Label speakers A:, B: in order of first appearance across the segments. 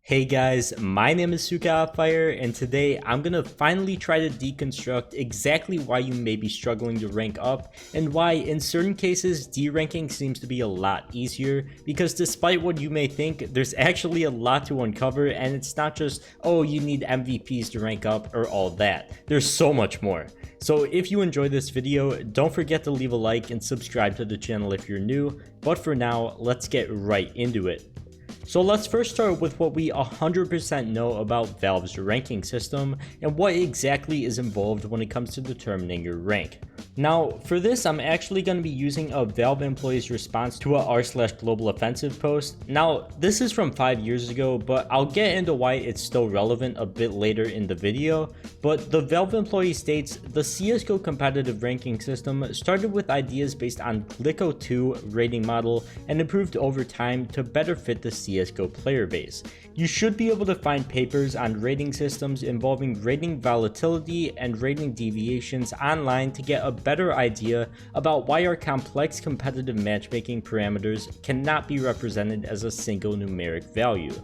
A: Hey guys, my name is CykaHotFire, and today I'm gonna finally try to deconstruct exactly why you may be struggling to rank up and why in certain cases deranking seems to be a lot easier, because despite what you may think, there's actually a lot to uncover, and it's not just, oh, you need MVPs to rank up or all that. There's so much more. So if you enjoyed this video, don't forget to leave a like and subscribe to the channel if you're new, but for now, let's get right into it. So let's first start with what we 100% know about Valve's ranking system and what exactly is involved when it comes to determining your rank. Now, for this, I'm actually going to be using a Valve employee's response to a r/global offensive post. Now, this is from 5 years ago, but I'll get into why it's still relevant a bit later in the video. But the Valve employee states, the CSGO competitive ranking system started with ideas based on Glico 2 rating model and improved over time to better fit the CSGO player base. You should be able to find papers on rating systems involving rating volatility and rating deviations online to get a better idea about why our complex competitive matchmaking parameters cannot be represented as a single numeric value.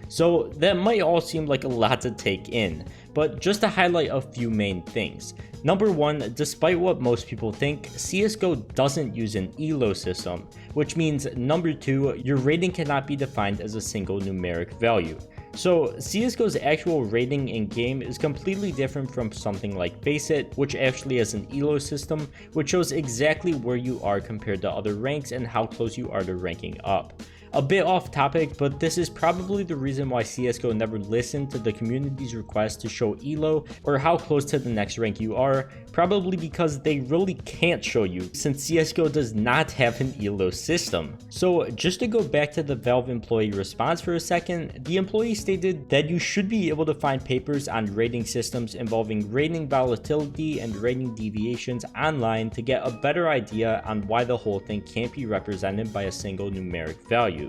A: So that might all seem like a lot to take in, but just to highlight a few main things. Number one, despite what most people think, CSGO doesn't use an ELO system, which means number two, your rating cannot be defined as a single numeric value. So CSGO's actual rating in game is completely different from something like FACEIT, which actually has an ELO system, which shows exactly where you are compared to other ranks and how close you are to ranking up. A bit off topic, but this is probably the reason why CSGO never listened to the community's request to show ELO or how close to the next rank you are, probably because they really can't show you since CSGO does not have an ELO system. So just to go back to the Valve employee response for a second, the employee stated that you should be able to find papers on rating systems involving rating volatility and rating deviations online to get a better idea on why the whole thing can't be represented by a single numeric value.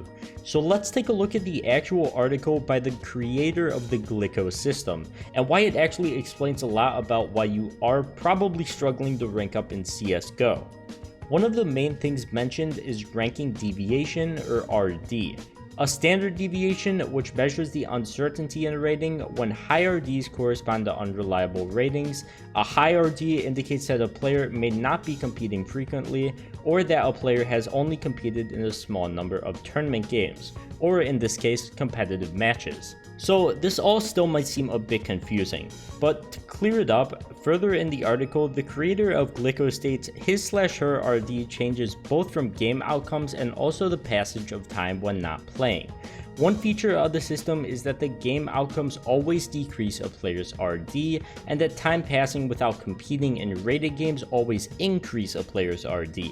A: So let's take a look at the actual article by the creator of the Glico system and why it actually explains a lot about why you are probably struggling to rank up in CSGO. One of the main things mentioned is ranking deviation, or RD. A standard deviation, which measures the uncertainty in a rating when high RDs correspond to unreliable ratings. A high RD indicates that a player may not be competing frequently, or that a player has only competed in a small number of tournament games, or in this case, competitive matches. So this all still might seem a bit confusing, but to clear it up, further in the article, the creator of Glico states his/her RD changes both from game outcomes and also the passage of time when not playing. One feature of the system is that the game outcomes always decrease a player's RD, and that time passing without competing in rated games always increase a player's RD.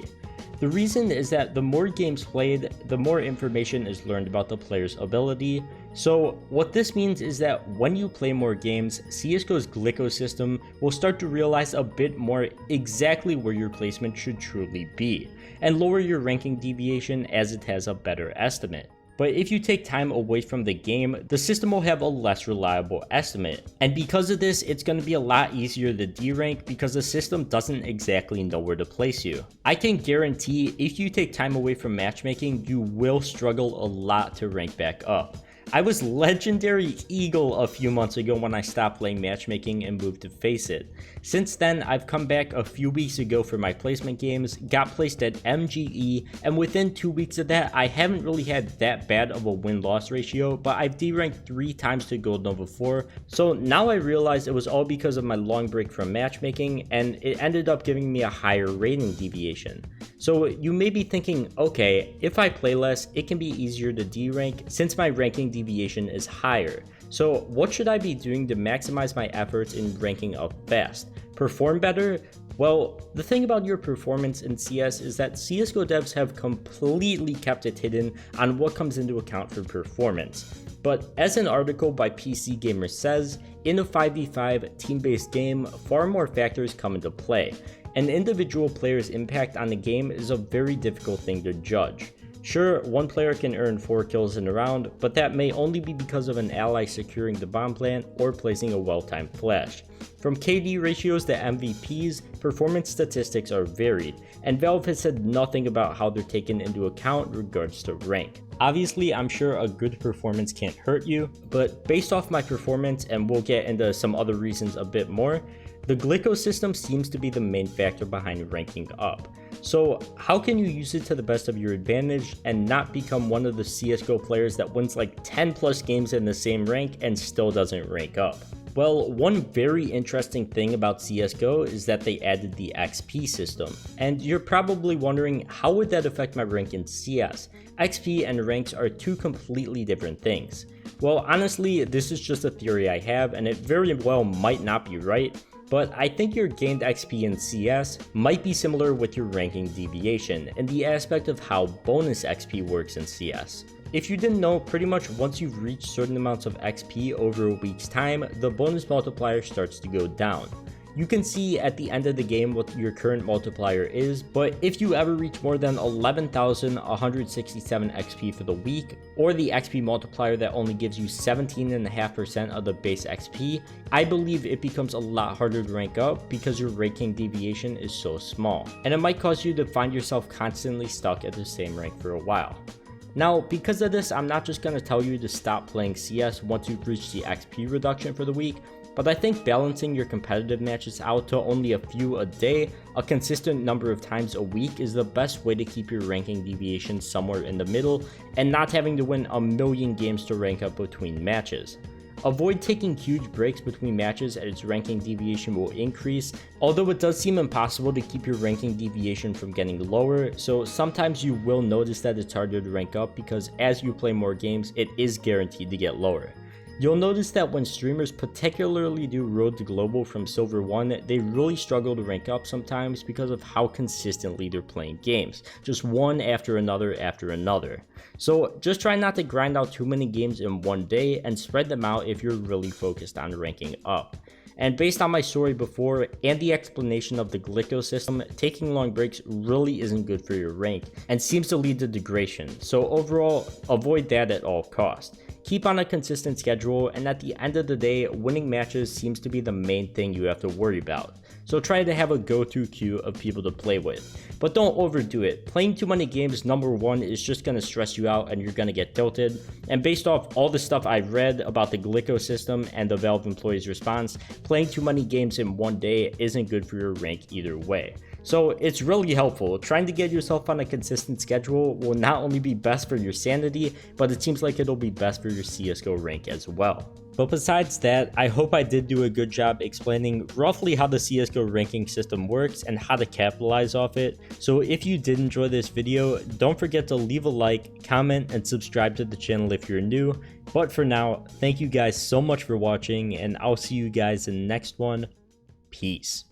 A: The reason is that the more games played, the more information is learned about the player's ability. So what this means is that when you play more games, CSGO's Glico system will start to realize a bit more exactly where your placement should truly be, and lower your ranking deviation as it has a better estimate. But if you take time away from the game, the system will have a less reliable estimate. And because of this, it's going to be a lot easier to derank because the system doesn't exactly know where to place you. I can guarantee if you take time away from matchmaking, you will struggle a lot to rank back up. I was legendary Eagle a few months ago when I stopped playing matchmaking and moved to FACEIT. Since then, I've come back a few weeks ago for my placement games, got placed at MGE, and within 2 weeks of that, I haven't really had that bad of a win-loss ratio, but I've deranked 3 times to Gold Nova 4, so now I realize it was all because of my long break from matchmaking, and it ended up giving me a higher rating deviation. So you may be thinking, okay, if I play less, it can be easier to derank since my ranking deviation is higher. So what should I be doing to maximize my efforts in ranking up fast? Perform better? Well, the thing about your performance in CS is that CSGO devs have completely kept it hidden on what comes into account for performance. But as an article by PC Gamer says, in a 5v5 team-based game, far more factors come into play. An individual player's impact on the game is a very difficult thing to judge. Sure, one player can earn 4 kills in a round, but that may only be because of an ally securing the bomb plant or placing a well-timed flash. From KD ratios to MVPs, performance statistics are varied, and Valve has said nothing about how they're taken into account in regards to rank. Obviously, I'm sure a good performance can't hurt you, but based off my performance, and we'll get into some other reasons a bit more, the Glyco system seems to be the main factor behind ranking up. So how can you use it to the best of your advantage and not become one of the CSGO players that wins like 10 plus games in the same rank and still doesn't rank up? Well, one very interesting thing about CSGO is that they added the XP system. And you're probably wondering, how would that affect my rank in CS? XP and ranks are two completely different things. Well, honestly, this is just a theory I have, and it very well might not be right, but I think your gained XP in CS might be similar with your ranking deviation in the aspect of how bonus XP works in CS. If you didn't know, pretty much once you've reached certain amounts of XP over a week's time, the bonus multiplier starts to go down. You can see at the end of the game what your current multiplier is, but if you ever reach more than 11,167 XP for the week, or the XP multiplier that only gives you 17.5% of the base XP, I believe it becomes a lot harder to rank up because your ranking deviation is so small, and it might cause you to find yourself constantly stuck at the same rank for a while. Now, because of this, I'm not just going to tell you to stop playing CS once you've reached the XP reduction for the week, but I think balancing your competitive matches out to only a few a day, a consistent number of times a week, is the best way to keep your ranking deviation somewhere in the middle and not having to win a million games to rank up between matches. Avoid taking huge breaks between matches as its ranking deviation will increase, although it does seem impossible to keep your ranking deviation from getting lower, so sometimes you will notice that it's harder to rank up because as you play more games, it is guaranteed to get lower. You'll notice that when streamers particularly do Road to Global from Silver 1, they really struggle to rank up sometimes because of how consistently they're playing games, just one after another after another. So just try not to grind out too many games in one day and spread them out if you're really focused on ranking up. And based on my story before and the explanation of the Glyco system, taking long breaks really isn't good for your rank and seems to lead to degradation, so overall, avoid that at all costs. Keep on a consistent schedule, and at the end of the day, winning matches seems to be the main thing you have to worry about. So try to have a go-to queue of people to play with. But don't overdo it. Playing too many games, number one, is just going to stress you out and you're going to get tilted. And based off all the stuff I've read about the Glyco system and the Valve employees' response, playing too many games in one day isn't good for your rank either way. So it's really helpful. Trying to get yourself on a consistent schedule will not only be best for your sanity, but it seems like it'll be best for your CSGO rank as well. But besides that, I hope I did do a good job explaining roughly how the CSGO ranking system works and how to capitalize off it. So if you did enjoy this video, don't forget to leave a like, comment, and subscribe to the channel if you're new. But for now, thank you guys so much for watching, and I'll see you guys in the next one. Peace.